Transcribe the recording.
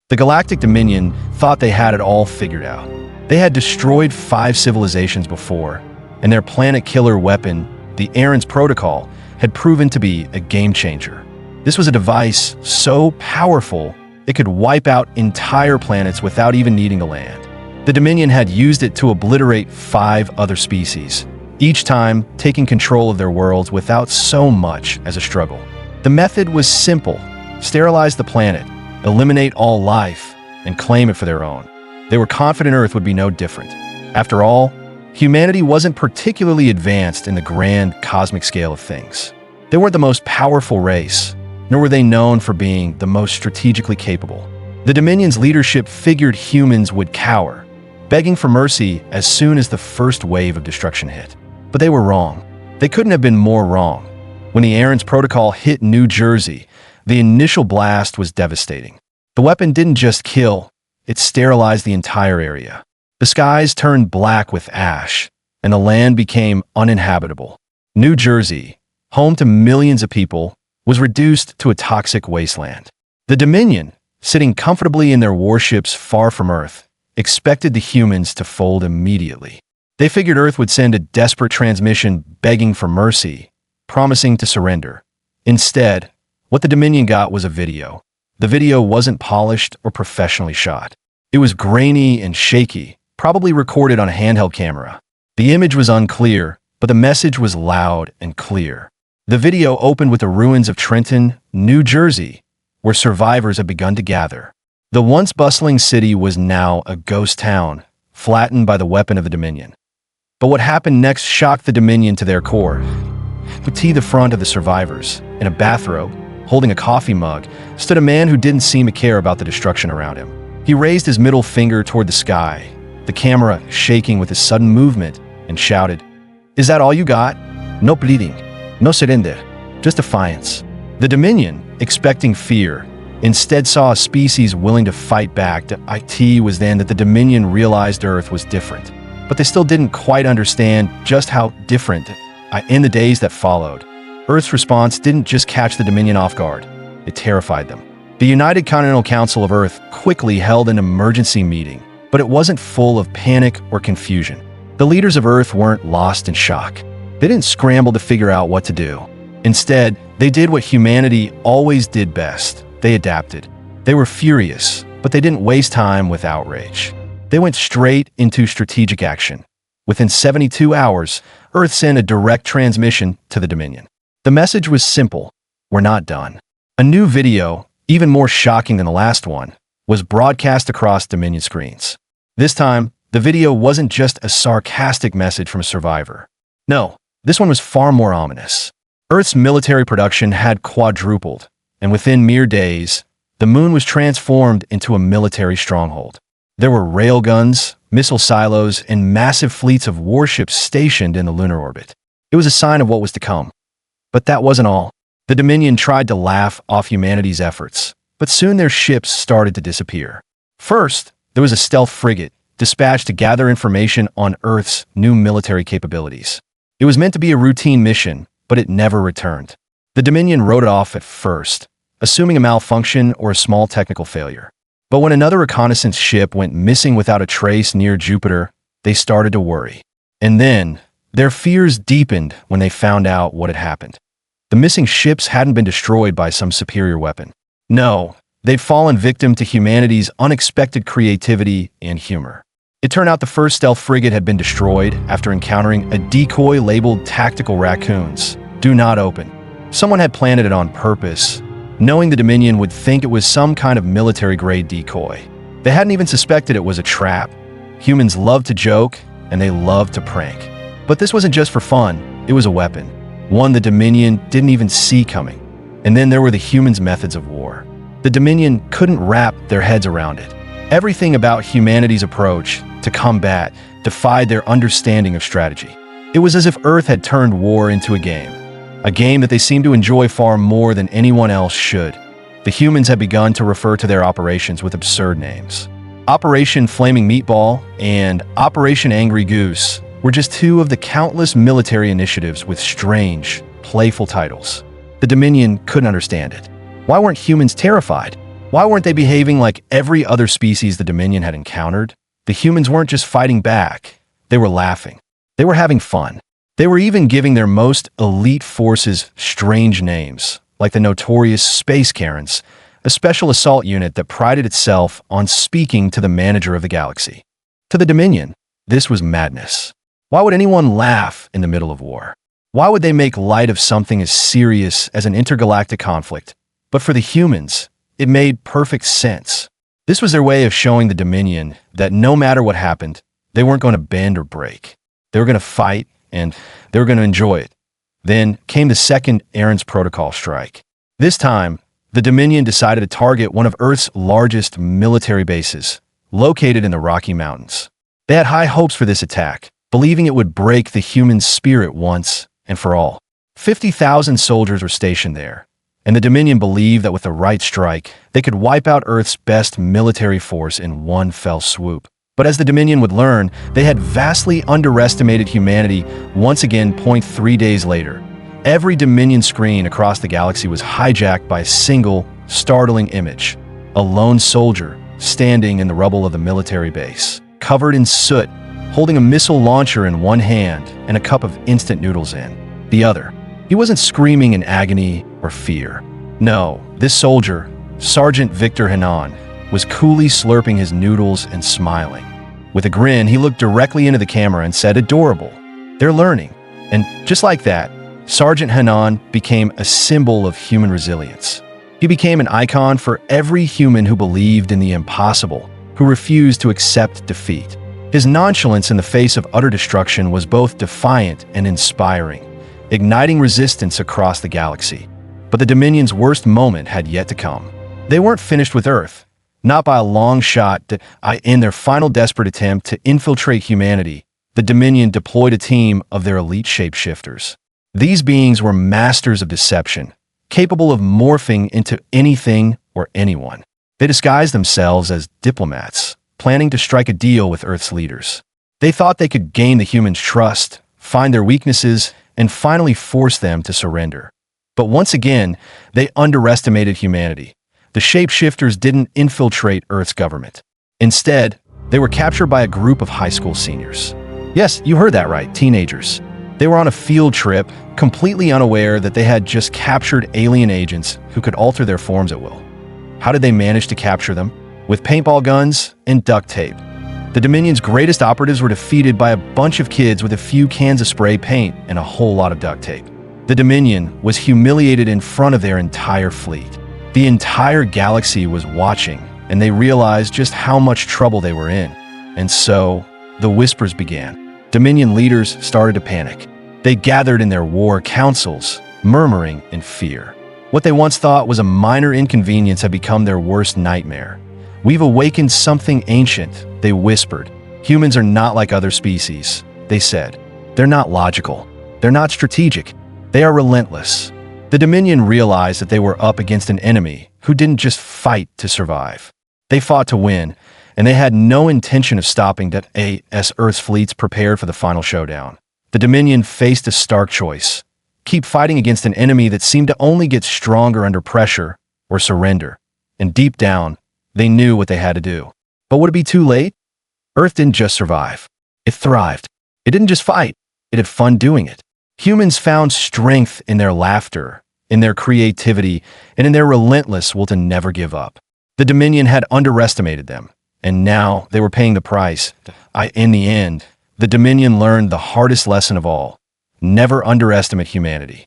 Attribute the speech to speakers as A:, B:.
A: The Galactic Dominion thought they had it all figured out. They had destroyed 5 civilizations before, and their planet-killer weapon, the Aaron's Protocol, had proven to be a game-changer. This was a device so powerful it could wipe out entire planets without even needing to land. The Dominion had used it to obliterate 5 other species, each time taking control of their worlds without so much as a struggle. The method was simple: sterilize the planet, eliminate all life, and claim it for their own. They were confident Earth would be no different. After all, humanity wasn't particularly advanced in the grand cosmic scale of things. They weren't the most powerful race, nor were they known for being the most strategically capable. The Dominion's leadership figured humans would cower, begging for mercy as soon as the first wave of destruction hit. But they were wrong. They couldn't have been more wrong. When the Aaron's Protocol hit New Jersey, the initial blast was devastating. The weapon didn't just kill, it sterilized the entire area. The skies turned black with ash, and the land became uninhabitable. New Jersey, home to millions of people, was reduced to a toxic wasteland. The Dominion, sitting comfortably in their warships far from Earth, expected the humans to fold immediately. They figured Earth would send a desperate transmission begging for mercy, promising to surrender. Instead, what the Dominion got was a video. The video wasn't polished or professionally shot. It was grainy and shaky, probably recorded on a handheld camera. The image was unclear, but the message was loud and clear. The video opened with the ruins of Trenton, New Jersey, where survivors had begun to gather. The once bustling city was now a ghost town, flattened by the weapon of the Dominion. But what happened next shocked the Dominion to their core. To the front of the survivors, in a bathrobe, holding a coffee mug, stood a man who didn't seem to care about the destruction around him. He raised his middle finger toward the sky, the camera shaking with his sudden movement, and shouted, "Is that all you got? No bleeding, no surrender, just defiance." The Dominion, expecting fear, instead saw a species willing to fight back. It was then that the Dominion realized Earth was different. But they still didn't quite understand just how different. In the days that followed, Earth's response didn't just catch the Dominion off guard, it terrified them. The United Continental Council of Earth quickly held an emergency meeting, but it wasn't full of panic or confusion. The leaders of Earth weren't lost in shock. They didn't scramble to figure out what to do. Instead, they did what humanity always did best. They adapted. They were furious, but they didn't waste time with outrage. They went straight into strategic action. Within 72 hours, Earth sent a direct transmission to the Dominion. The message was simple: we're not done. A new video, even more shocking than the last one, was broadcast across Dominion screens. This time, the video wasn't just a sarcastic message from a survivor. No, this one was far more ominous. Earth's military production had quadrupled, and within mere days, the moon was transformed into a military stronghold. There were railguns, missile silos, and massive fleets of warships stationed in the lunar orbit. It was a sign of what was to come. But that wasn't all. The Dominion tried to laugh off humanity's efforts, but soon their ships started to disappear. First, there was a stealth frigate dispatched to gather information on Earth's new military capabilities. It was meant to be a routine mission, but it never returned. The Dominion wrote it off at first, assuming a malfunction or a small technical failure. But when another reconnaissance ship went missing without a trace near Jupiter, they started to worry. And then, their fears deepened when they found out what had happened. The missing ships hadn't been destroyed by some superior weapon. No, they'd fallen victim to humanity's unexpected creativity and humor. It turned out the first stealth frigate had been destroyed after encountering a decoy labeled tactical raccoons. Do not open. Someone had planted it on purpose, knowing the Dominion would think it was some kind of military-grade decoy. They hadn't even suspected it was a trap. Humans love to joke, and they love to prank. But this wasn't just for fun, it was a weapon. One the Dominion didn't even see coming. And then there were the humans' methods of war. The Dominion couldn't wrap their heads around it. Everything about humanity's approach to combat defied their understanding of strategy. It was as if Earth had turned war into a game that they seemed to enjoy far more than anyone else should. The humans had begun to refer to their operations with absurd names. Operation Flaming Meatball and Operation Angry Goose were just two of the countless military initiatives with strange, playful titles. The Dominion couldn't understand it. Why weren't humans terrified? Why weren't they behaving like every other species the Dominion had encountered? The humans weren't just fighting back. They were laughing. They were having fun. They were even giving their most elite forces strange names, like the notorious Space Karens, a special assault unit that prided itself on speaking to the manager of the galaxy. To the Dominion, this was madness. Why would anyone laugh in the middle of war? Why would they make light of something as serious as an intergalactic conflict? But for the humans, it made perfect sense. This was their way of showing the Dominion that no matter what happened, they weren't going to bend or break. They were going to fight, and they were going to enjoy it. Then came the second Aaron's Protocol strike. This time, the Dominion decided to target one of Earth's largest military bases, located in the Rocky Mountains. They had high hopes for this attack, believing it would break the human spirit once and for all. 50,000 soldiers were stationed there, and the Dominion believed that with the right strike, they could wipe out Earth's best military force in one fell swoop. But as the Dominion would learn, they had vastly underestimated humanity once again. 3 days later, every Dominion screen across the galaxy was hijacked by a single, startling image. A lone soldier standing in the rubble of the military base, covered in soot, holding a missile launcher in one hand and a cup of instant noodles in the other. He wasn't screaming in agony or fear. No, this soldier, Sergeant Victor Hanan, was coolly slurping his noodles and smiling. With a grin, he looked directly into the camera and said, "Adorable. They're learning." And just like that, Sergeant Hanan became a symbol of human resilience. He became an icon for every human who believed in the impossible, who refused to accept defeat. His nonchalance in the face of utter destruction was both defiant and inspiring, igniting resistance across the galaxy. But the Dominion's worst moment had yet to come. They weren't finished with Earth, not by a long shot. In their final desperate attempt to infiltrate humanity, the Dominion deployed a team of their elite shapeshifters. These beings were masters of deception, capable of morphing into anything or anyone. They disguised themselves as diplomats, planning to strike a deal with Earth's leaders. They thought they could gain the humans' trust, find their weaknesses, and finally force them to surrender. But once again, they underestimated humanity. The shapeshifters didn't infiltrate Earth's government. Instead, they were captured by a group of high school seniors. Yes, you heard that right, teenagers. They were on a field trip, completely unaware that they had just captured alien agents who could alter their forms at will. How did they manage to capture them? With paintball guns and duct tape. The Dominion's greatest operatives were defeated by a bunch of kids with a few cans of spray paint and a whole lot of duct tape. The Dominion was humiliated in front of their entire fleet. The entire galaxy was watching, and they realized just how much trouble they were in. And so, the whispers began. Dominion leaders started to panic. They gathered in their war councils, murmuring in fear. What they once thought was a minor inconvenience had become their worst nightmare. "We've awakened something ancient," they whispered. "Humans are not like other species," they said. "They're not logical. They're not strategic. They are relentless." The Dominion realized that they were up against an enemy who didn't just fight to survive. They fought to win, and they had no intention of stopping that as Earth's fleets prepared for the final showdown. The Dominion faced a stark choice: keep fighting against an enemy that seemed to only get stronger under pressure, or surrender. And deep down, they knew what they had to do. But would it be too late? Earth didn't just survive. It thrived. It didn't just fight. It had fun doing it. Humans found strength in their laughter, in their creativity, and in their relentless will to never give up. The Dominion had underestimated them, and now they were paying the price. In the end, the Dominion learned the hardest lesson of all: never underestimate humanity.